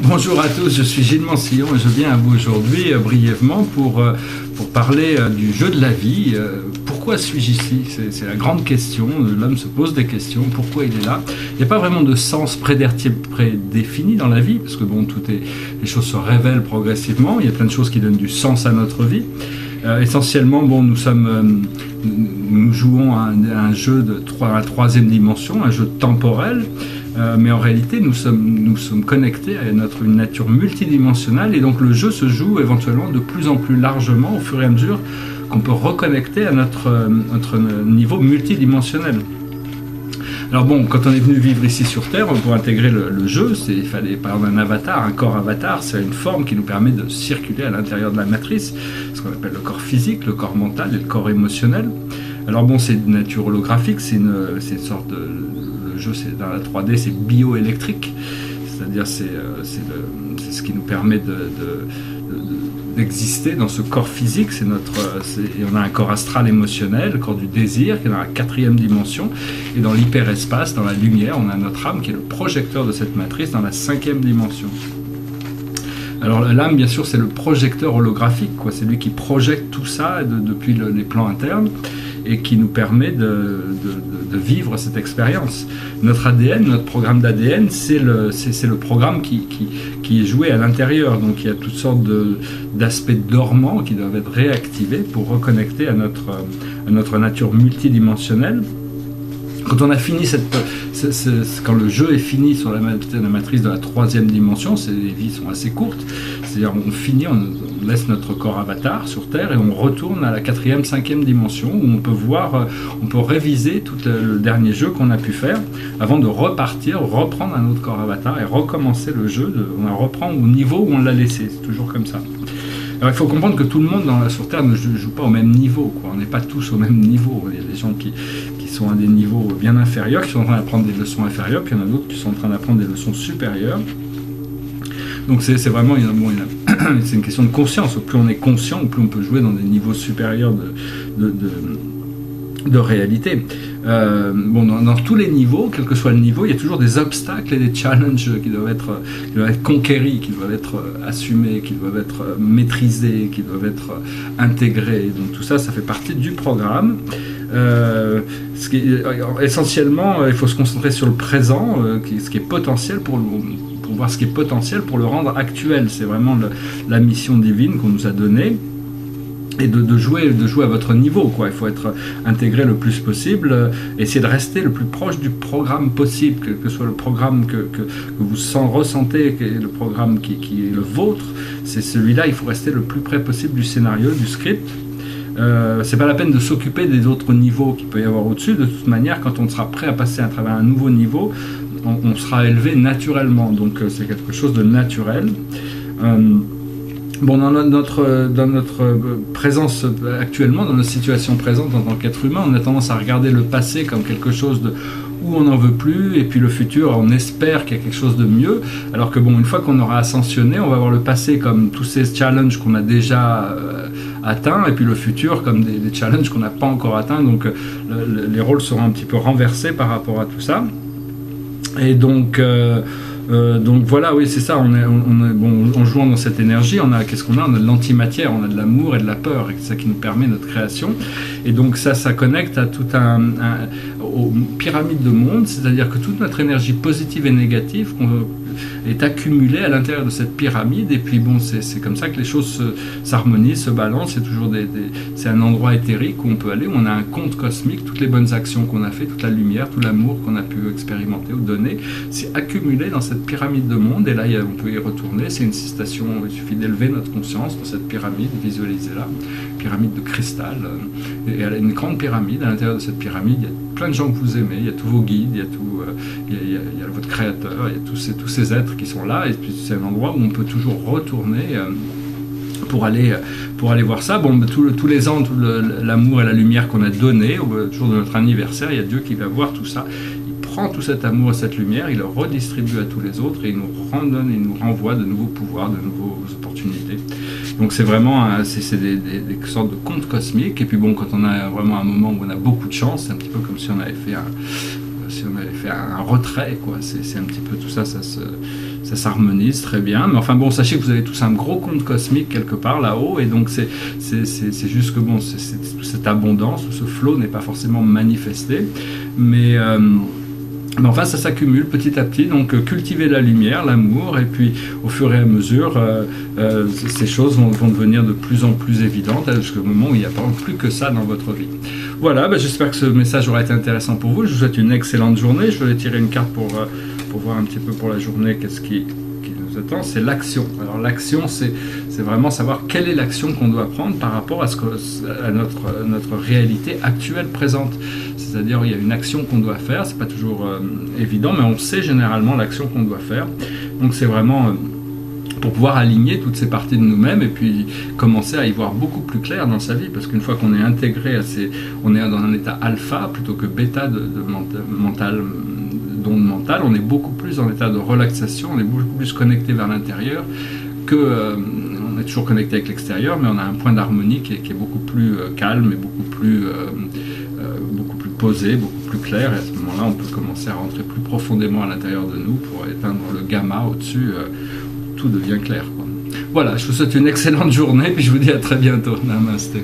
Bonjour à tous, je suis Gilles Mansillon et je viens à vous aujourd'hui brièvement pour parler du jeu de la vie. Pourquoi suis-je ici? C'est la grande question, l'homme se pose des questions, pourquoi il est là? Il n'y a pas vraiment de sens prédéfini dans la vie, parce que bon, les choses se révèlent progressivement, il y a plein de choses qui donnent du sens à notre vie. Essentiellement, bon, nous jouons à un jeu à la troisième dimension, un jeu temporel, mais en réalité nous sommes connectés à une nature multidimensionnelle, et donc le jeu se joue éventuellement de plus en plus largement au fur et à mesure qu'on peut reconnecter à notre niveau multidimensionnel. Alors bon, quand on est venu vivre ici sur Terre, pour intégrer le jeu, il fallait par exemple un avatar, un corps avatar, c'est une forme qui nous permet de circuler à l'intérieur de la matrice, ce qu'on appelle le corps physique, le corps mental et le corps émotionnel. Alors bon, c'est de nature holographique, c'est une sorte de... Le jeu, c'est dans la 3D, c'est bioélectrique, c'est-à-dire c'est ce qui nous permet d'exister dans ce corps physique. Et on a un corps astral émotionnel, le corps du désir, qui est dans la 4e dimension, et dans l'hyperespace, dans la lumière, on a notre âme qui est le projecteur de cette matrice dans la 5e dimension. Alors l'âme, bien sûr, c'est le projecteur holographique, quoi. C'est lui qui projette tout ça depuis les plans internes et qui nous permet de vivre cette expérience. Notre ADN, notre programme d'ADN, c'est le programme qui est joué à l'intérieur. Donc il y a toutes sortes d'aspects dormants qui doivent être réactivés pour reconnecter à notre nature multidimensionnelle. Quand on a fini quand le jeu est fini sur la matrice de la 3e dimension, les vies sont assez courtes, c'est-à-dire on laisse notre corps avatar sur Terre et on retourne à la 4e, 5e dimension où on peut réviser tout le dernier jeu qu'on a pu faire avant de reprendre un autre corps avatar et recommencer le jeu, on reprend au niveau où on l'a laissé, c'est toujours comme ça. Alors il faut comprendre que tout le monde sur Terre ne joue pas au même niveau, quoi. On n'est pas tous au même niveau. Il y a des gens qui sont à des niveaux bien inférieurs, qui sont en train d'apprendre des leçons inférieures, puis il y en a d'autres qui sont en train d'apprendre des leçons supérieures. Donc c'est vraiment c'est une question de conscience. Plus on est conscient, plus on peut jouer dans des niveaux supérieurs de réalité. Dans tous les niveaux, quel que soit le niveau, il y a toujours des obstacles et des challenges qui doivent être conquéris, qui doivent être assumés, qui doivent être maîtrisés, qui doivent être intégrés. Donc tout ça, ça fait partie du programme. Essentiellement, il faut se concentrer sur le présent, ce qui est potentiel pour voir ce qui est potentiel pour le rendre actuel. C'est vraiment la mission divine qu'on nous a donnée. Et de jouer à votre niveau, quoi. Il faut être intégré le plus possible, essayer de rester le plus proche du programme possible, quel que soit le programme que vous ressentez, le programme qui est le vôtre, c'est celui-là. Il faut rester le plus près possible du scénario, du script. C'est pas la peine de s'occuper des autres niveaux qu'il peut y avoir au-dessus. De toute manière, quand on sera prêt à passer à travers un nouveau niveau, on sera élevé naturellement. Donc c'est quelque chose de naturel. Dans notre présence actuellement, dans notre situation présente en tant qu'être humain, on a tendance à regarder le passé comme quelque chose où on n'en veut plus, et puis le futur, on espère qu'il y a quelque chose de mieux, alors que une fois qu'on aura ascensionné, on va voir le passé comme tous ces challenges qu'on a déjà atteints, et puis le futur comme des challenges qu'on n'a pas encore atteints, donc les rôles seront un petit peu renversés par rapport à tout ça. Et donc voilà, oui, c'est ça. En jouant dans cette énergie, qu'est-ce qu'on a? On a de l'antimatière, on a de l'amour et de la peur, et c'est ça qui nous permet notre création. Et donc ça connecte à aux pyramides de monde, c'est-à-dire que toute notre énergie positive et négative est accumulée à l'intérieur de cette pyramide. Et puis c'est comme ça que les choses s'harmonisent, se balancent. C'est toujours c'est un endroit éthérique où on peut aller, où on a un compte cosmique, toutes les bonnes actions qu'on a fait, toute la lumière, tout l'amour qu'on a pu expérimenter ou donner, c'est accumulé dans cette pyramide de monde. Et là, on peut y retourner. C'est une station. Il suffit d'élever notre conscience dans cette pyramide, visualisez-la, pyramide de cristal. Et elle a une grande pyramide. À l'intérieur de cette pyramide, il y a plein de gens que vous aimez, il y a tous vos guides, il y a votre créateur, il y a tous ces êtres qui sont là, et puis c'est un endroit où on peut toujours retourner pour aller voir ça. Tous les ans, tout l'amour et la lumière qu'on a donné au jour de notre anniversaire, il y a Dieu qui va voir tout ça. Il prend tout cet amour et cette lumière, il le redistribue à tous les autres, et il nous redonne, il nous renvoie de nouveaux pouvoirs, de nouvelles opportunités. Donc c'est vraiment c'est des sortes de contes cosmiques. Et puis quand on a vraiment un moment où on a beaucoup de chance, c'est un petit peu comme si on avait fait si on avait fait un retrait, quoi. C'est un petit peu tout ça, ça s'harmonise très bien. Mais enfin bon, sachez que vous avez tous un gros compte cosmique quelque part là-haut, et donc c'est juste que bon, cette abondance ou ce flow n'est pas forcément manifesté, mais enfin, ça s'accumule petit à petit, donc cultivez la lumière, l'amour, et puis au fur et à mesure, ces choses vont devenir de plus en plus évidentes, jusqu'au moment où il n'y a pas plus que ça dans votre vie. Voilà, j'espère que ce message aura été intéressant pour vous. Je vous souhaite une excellente journée. Je vais tirer une carte pour voir un petit peu pour la journée qu'est-ce qui nous attend. C'est l'action. Alors l'action, c'est vraiment savoir quelle est l'action qu'on doit prendre par rapport à notre réalité actuelle, présente. C'est-à-dire il y a une action qu'on doit faire, c'est pas toujours évident, mais on sait généralement l'action qu'on doit faire. Donc c'est vraiment pour pouvoir aligner toutes ces parties de nous-mêmes et puis commencer à y voir beaucoup plus clair dans sa vie, parce qu'une fois qu'on est intégré on est dans un état alpha plutôt que bêta d'onde mentale, on est beaucoup plus en état de relaxation, on est beaucoup plus connecté vers l'intérieur on est toujours connecté avec l'extérieur, mais on a un point d'harmonie qui est beaucoup plus calme et beaucoup plus posé, beaucoup plus clair, et à ce moment-là on peut commencer à rentrer plus profondément à l'intérieur de nous pour éteindre le gamma au-dessus, tout devient clair, quoi. Voilà, je vous souhaite une excellente journée, puis je vous dis à très bientôt. Namasté.